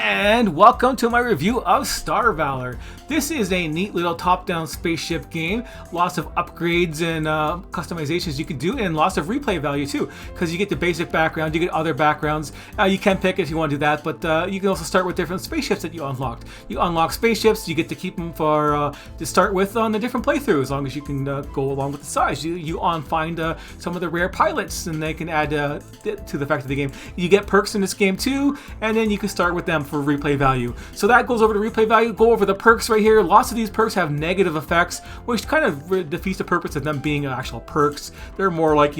And welcome to my review of Star Valor. This is a neat little top-down spaceship game. Lots of upgrades and customizations you can do, and lots of replay value too, because you get the basic background, you get other backgrounds. You can pick if you want to do that, but you can also start with different spaceships that you unlocked. You unlock spaceships, you get to keep them for to start with on a different playthrough, as long as you can go along with the size. You find some of the rare pilots, and they can add to the fact of the game. You get perks in this game too, and then you can start with them for replay value. So that goes over to replay value. Go over the perks right here. Lots of these perks have negative effects, which kind of defeats the purpose of them being actual perks. They're more like,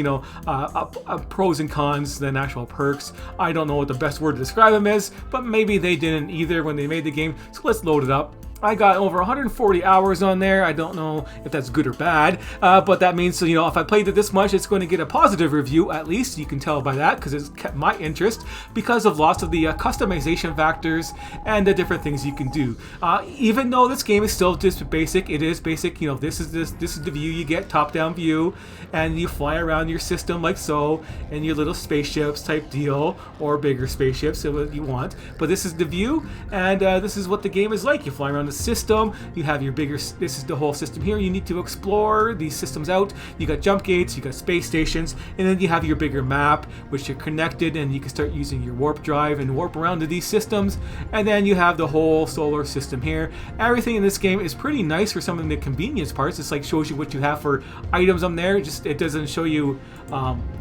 pros and cons than actual perks. I don't know what the best word to describe them is, but maybe they didn't either when they made the game. So let's load it up. I got over 140 hours on there. I don't know if that's good or bad, but that means, if I played it this much, it's going to get a positive review, at least. You can tell by that, because it's kept my interest because of lots of the customization factors and the different things you can do. Even though this game is still just basic, it is basic. This is the view you get, top-down view, and you fly around your system like so, in your little spaceships type deal, or bigger spaceships if you want. But this is the view, and this is what the game is like. You fly around the system, you have your bigger, this is the whole system here. You need to explore these systems out. You got jump gates, you got space stations, and then you have your bigger map, which are connected, and you can start using your warp drive and warp around to these systems. And then you have the whole solar system here. Everything in this game is pretty nice for some of the convenience parts. It's like shows you what you have for items on there. It doesn't show you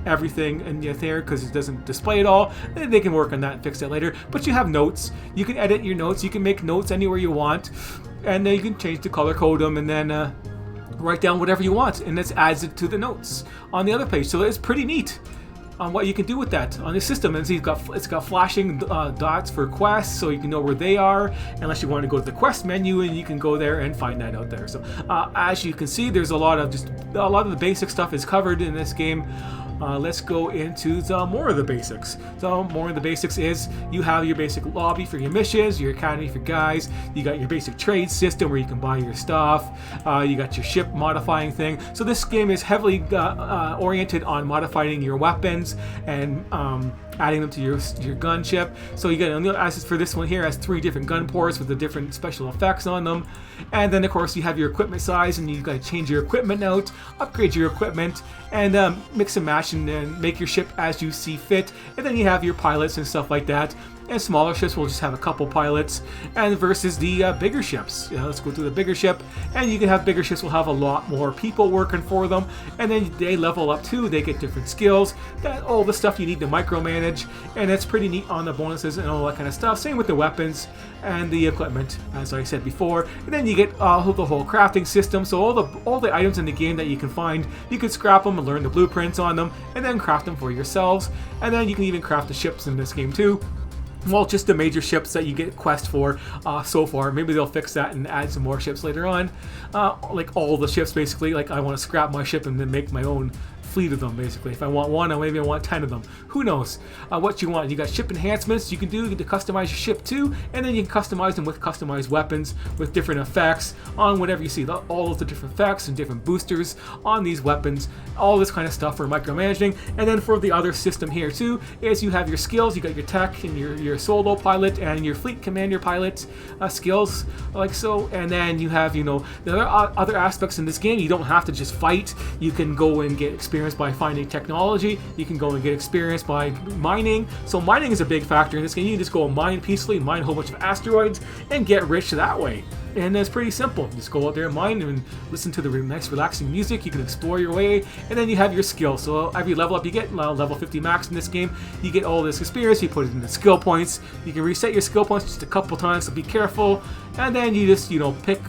everything in there because it doesn't display it all. They can work on that and fix that later. But you have notes. You can edit your notes. You can make notes anywhere you want, and then you can change the color code them, and then write down whatever you want, and this adds it to the notes on the other page. So it's pretty neat on what you can do with that on the system. And see, it's got flashing dots for quests, so you can know where they are, unless you want to go to the quest menu, and you can go there and find that out there. So as you can see, there's a lot of the basic stuff is covered in this game. Let's go into more of the basics. So more of the basics is you have your basic lobby for your missions, your academy for guys. You got your basic trade system where you can buy your stuff. You got your ship modifying thing. So this game is heavily oriented on modifying your weapons and adding them to your gunship. So you get access for this one here has 3 different gun ports with the different special effects on them. And then of course you have your equipment size, and you got to change your equipment out, upgrade your equipment, and mix and match and make your ship as you see fit. And then you have your pilots and stuff like that. And smaller ships will just have a couple pilots, and versus the bigger ships. Let's go through the bigger ship, and you can have bigger ships will have a lot more people working for them, and then they level up too. They get different skills, all the stuff you need to micromanage, and it's pretty neat on the bonuses and all that kind of stuff. Same with the weapons and the equipment, as I said before. And then you get the whole crafting system. So all the items in the game that you can find, you can scrap them and learn the blueprints on them, and then craft them for yourselves. And then you can even craft the ships in this game too. Well, just the major ships that you get quest for so far. Maybe they'll fix that and add some more ships later on. Like all the ships, basically. Like I want to scrap my ship and then make my own fleet of them, basically. If I want one, or maybe I want 10 of them. Who knows what you want. You got ship enhancements you can do. You get to customize your ship too, and then you can customize them with customized weapons with different effects on whatever you see. All of the different effects and different boosters on these weapons. All this kind of stuff for micromanaging. And then for the other system here too, is you have your skills. You got your tech and your solo pilot and your fleet commander pilot skills, like so. And then you have, the other aspects in this game. You don't have to just fight. You can go and get experience by finding technology. You can go and get experience by mining. So mining is a big factor in this game. You can just go and mine peacefully, mine a whole bunch of asteroids, and get rich that way. And it's pretty simple. Just go out there and mine and listen to the nice relaxing music. You can explore your way, and then you have your skill. So every level up you get, level 50 max in this game, you get all this experience. You put it in the skill points. You can reset your skill points just a couple times, so be careful. And then you just, pick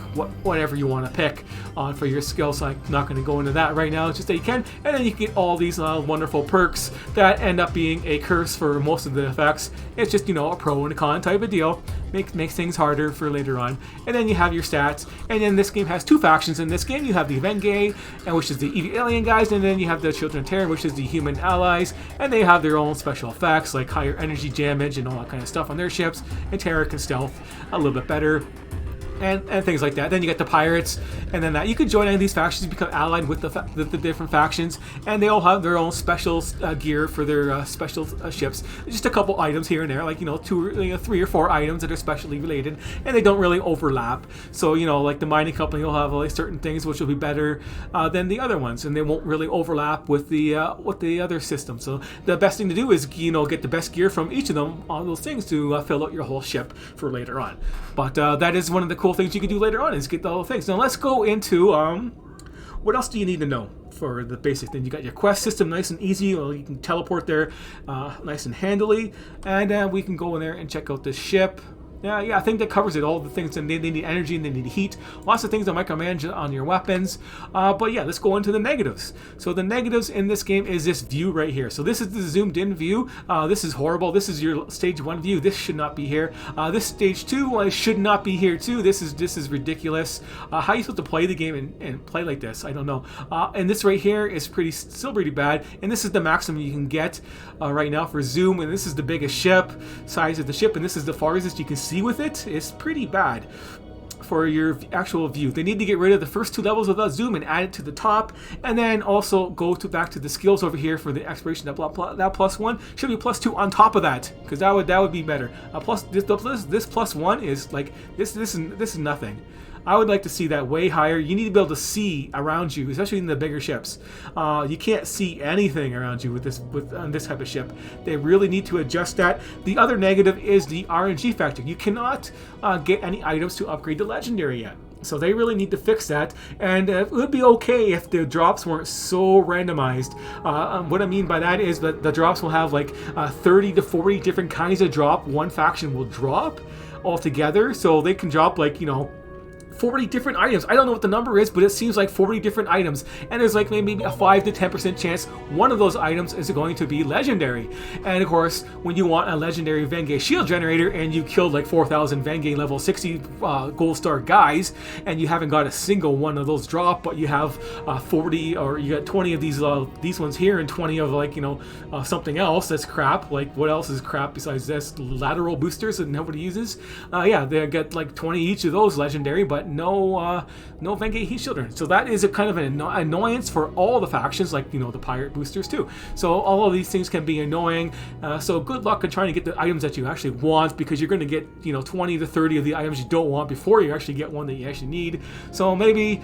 whatever you want to pick on for your skill. So I'm not going to go into that right now. It's just that you can. And then you can get all these wonderful perks that end up being a curse for most of the effects. It's just, a pro and a con type of deal. Makes things harder for later on. And then you have your stats. And then this game has 2 factions. In this game, you have the Avengay, which is the evil alien guys, and then you have the Children of Terran, which is the human allies. And they have their own special effects, like higher energy damage and all that kind of stuff on their ships. And Terra can stealth a little bit better. and things like that. Then you get the pirates, and then that you can join any of these factions, become allied with the different factions, and they all have their own special gear for their special ships. Just a couple items here and there, like 3 or 4 items that are specially related, and they don't really overlap. So like the mining company will have like certain things which will be better than the other ones, and they won't really overlap with the other system. So the best thing to do is get the best gear from each of them on those things to fill out your whole ship for later on. But that is one of the cool things you can do later on, is get the whole things. Now let's go into what else do you need to know for the basic thing. You got your quest system nice and easy. Well, you can teleport there nice and handily, and we can go in there and check out this ship. Yeah, I think that covers it. All the things, and they need energy and they need heat. Lots of things that micromanage on your weapons. But yeah, let's go into the negatives. So the negatives in this game is this view right here. So this is the zoomed in view. This is horrible. This is your stage 1 view. This should not be here. This stage 2 should not be here too. This is ridiculous. How are you supposed to play the game and play like this? I don't know. And this right here is still pretty bad. And this is the maximum you can get right now for zoom. And this is the biggest ship, size of the ship, and this is the farthest you can see with it. Is pretty bad for your actual view. They need to get rid of the first 2 levels without zoom and add it to the top, and then also go back to the skills over here for the exploration. That +1 should be +2 on top of that, because that would be better. Plus this +1 is like this is nothing. I would like to see that way higher. You need to be able to see around you, especially in the bigger ships. You can't see anything around you on this type of ship. They really need to adjust that. The other negative is the RNG factor. You cannot get any items to upgrade to legendary yet. So they really need to fix that, and it would be okay if the drops weren't so randomized. What I mean by that is that the drops will have like 30 to 40 different kinds of drop. One faction will drop altogether, so they can drop like 40 different items. I don't know what the number is, but it seems like 40 different items, and there's like maybe a 5 to 10% chance one of those items is going to be legendary. And of course, when you want a legendary Vengay shield generator and you killed like 4,000 Vengay level 60 gold star guys, and you haven't got a single one of those drop, but you have 40, or you got 20 of these ones here and 20 of like something else that's crap. Like what else is crap besides this? Lateral boosters that nobody uses. Yeah, they get like 20 each of those legendary, but no Vengay heat children. So that is a kind of an annoyance for all the factions, like the pirate boosters too. So all of these things can be annoying. So good luck in trying to get the items that you actually want, because you're going to get 20 to 30 of the items you don't want before you actually get one that you actually need. So maybe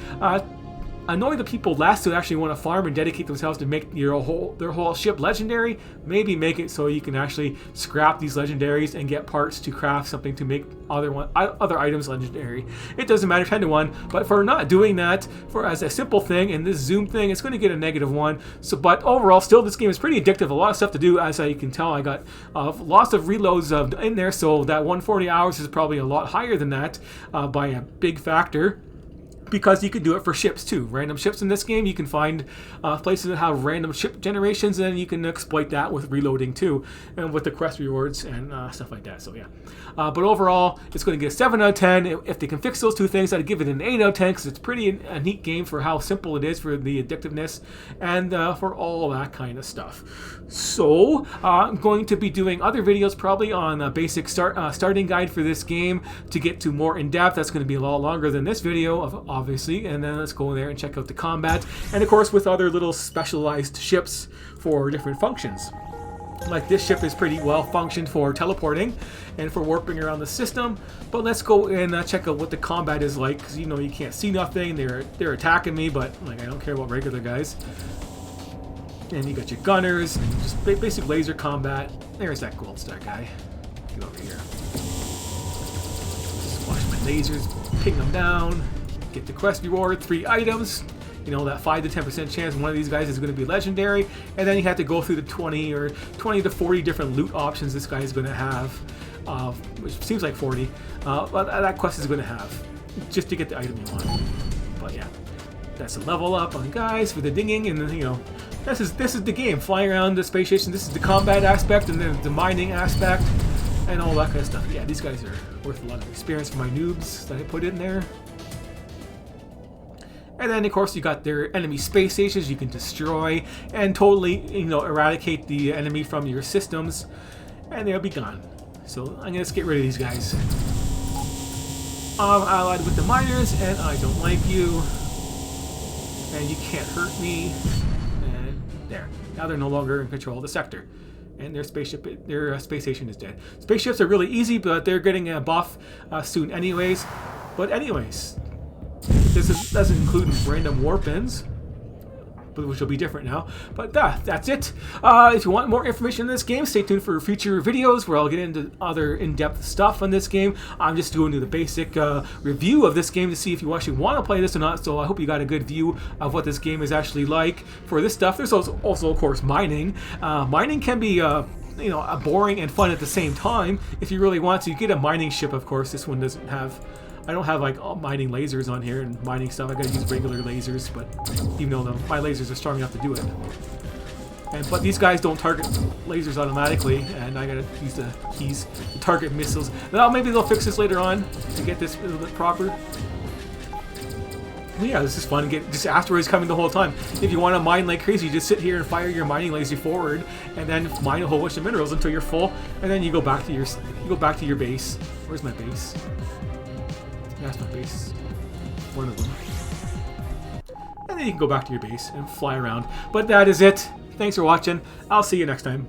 annoy the people less who actually want to farm and dedicate themselves to make their whole ship legendary. Maybe make it so you can actually scrap these legendaries and get parts to craft something to make other items legendary. It doesn't matter, 10 to 1, but for not doing that, as a simple thing in this zoom thing, it's going to get a -1. So, but overall, still this game is pretty addictive. A lot of stuff to do, as you can tell. I got lots of reloads in there, so that 140 hours is probably a lot higher than that by a big factor. Because you can do it for ships too. Random ships in this game, you can find places that have random ship generations, and you can exploit that with reloading too, and with the quest rewards and stuff like that. So yeah, but overall, it's going to get a 7 out of 10. If they can fix those 2 things, I'd give it an 8 out of 10, because it's pretty a neat game for how simple it is, for the addictiveness, and for all that kind of stuff. So I'm going to be doing other videos probably on a basic starting guide for this game to get to more in depth. That's going to be a lot longer than this video, obviously, and then let's go in there and check out the combat, and of course with other little specialized ships for different functions. Like this ship is pretty well functioned for teleporting and for warping around the system, but let's go and check out what the combat is like, because you can't see nothing. They're attacking me, but like I don't care about regular guys. And you got your gunners, and just basic laser combat. There's that gold star guy. Get over here. Just watch my lasers, ping them down. Get the quest reward, 3 items. That 5 to 10% chance one of these guys is going to be legendary, and then you have to go through the 20 to 40 different loot options this guy is going to have, which seems like 40. But that quest is going to have just to get the item you want. But yeah, that's a level up on guys for the dinging, and then this is the game, flying around the space station. This is the combat aspect, and then the mining aspect, and all that kind of stuff. Yeah, these guys are worth a lot of experience for my noobs that I put in there. And then, of course, you got their enemy space stations you can destroy and totally, eradicate the enemy from your systems, and they'll be gone. So I'm gonna get rid of these guys. I'm allied with the miners, and I don't like you. And you can't hurt me. And there. Now they're no longer in control of the sector. And their spaceship, their space station is dead. Spaceships are really easy, but they're getting a buff soon anyways. But anyways, this doesn't include random warp-ins, which will be different now. But that's it. If you want more information in this game, stay tuned for future videos where I'll get into other in-depth stuff on this game. I'm just doing the basic review of this game to see if you actually want to play this or not. So I hope you got a good view of what this game is actually like for this stuff. There's also of course, mining. Mining can be boring and fun at the same time if you really want to. You get a mining ship, of course. This one doesn't have. I don't have like mining lasers on here and mining stuff. I gotta use regular lasers, but even though my lasers are strong enough to do it. But these guys don't target lasers automatically, and I gotta use the keys to target missiles. Well, maybe they'll fix this later on to get this a little bit proper. But yeah, this is fun. Get just asteroids coming the whole time. If you want to mine like crazy, you just sit here and fire your mining laser forward, and then mine a whole bunch of minerals until you're full, and then you go back to your base. Where's my base? That's my base. One of them. And then you can go back to your base and fly around. But that is it. Thanks for watching. I'll see you next time.